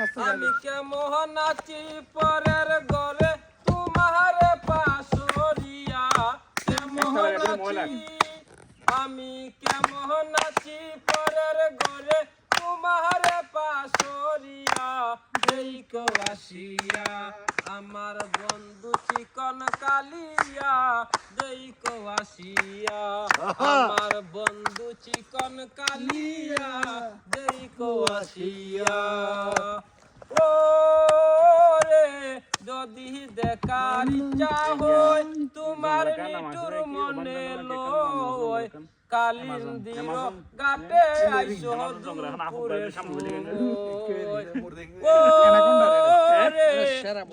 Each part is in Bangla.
আমি কেমন আছি পরের ঘরে তোমারে পাশরিয়া কেমন আছি আমি কেমন আছি পরের ঘরে তোমারে পাশরিয়া দেখো আসিয়া আমার বন্ধু চিকন কালিয়া দেখো আসিয়া আমার বন্ধু চিকন কালিয়া দেখো আসিয়া ও রে যদি দেখার ইচ্ছা হয় তোমার নিঠুর মনে লয় কালিন্দির গাটে আইসো দুপুরে ও রে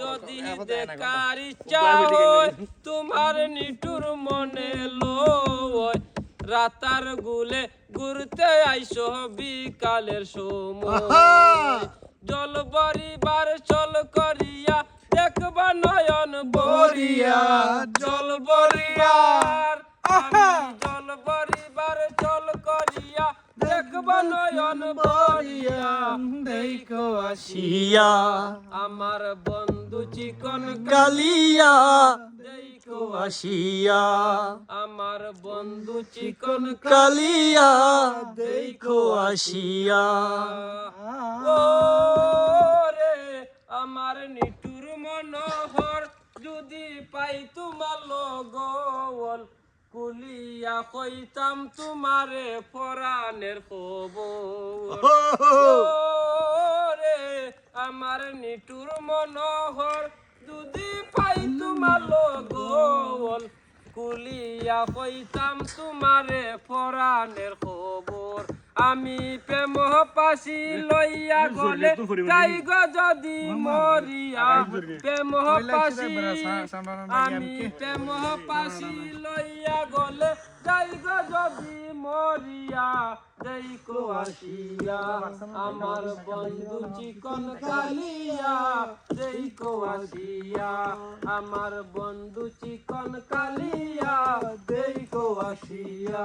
যদি দেখার ইচ্ছা হয় তোমার নিঠুর মনে লয় রাতার গুলে ঘুরতে আইসো বিকালের সময় জল বরিবার চল করিয়া দেখবা নয়ন বরিয়া জল বরিবার জল বরিবার চল করিয়া দেখবা নয়ন বরিয়া দেখো আসিয়া আমার বন্ধু চিকন কালিয়া দেখো আসিয়া আমার বন্ধু চিকন কালিয়া দেখো আসিয়া ও রে আমার নিঠুর মনোহর যদি পাই তোমার লগল কুলিয়া কইতাম তোমারে পরাণের খবর রে আমার নিঠুর মনোহর যদি পাই তোমার লগল কুলিয়া কইতাম তোমারে পরাণের খবর আমি প্রেম পাশি লইয়া গলে তাই গো যদি মরিয়া প্রেম পাশি আমি প্রেম পাশি লইয়া গলে তাই গো যদি মরিয়া দেখো আসিয়া আমার বন্ধু চিকন কালিয়া দেখো আসিয়া আমার বন্ধু চিকন কালিয়া দেখো আসিয়া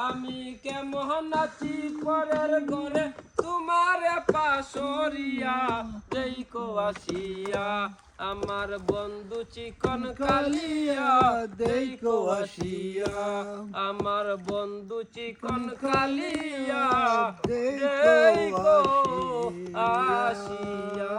আমি কেমন আছি পরের ঘরে তোমার পাশরিয়া দেখো আসিয়া আমার বন্ধু চিকন কালিয়া দেখো আসিয়া আমার বন্ধু চিকন কালিয়া দেখো আসিয়া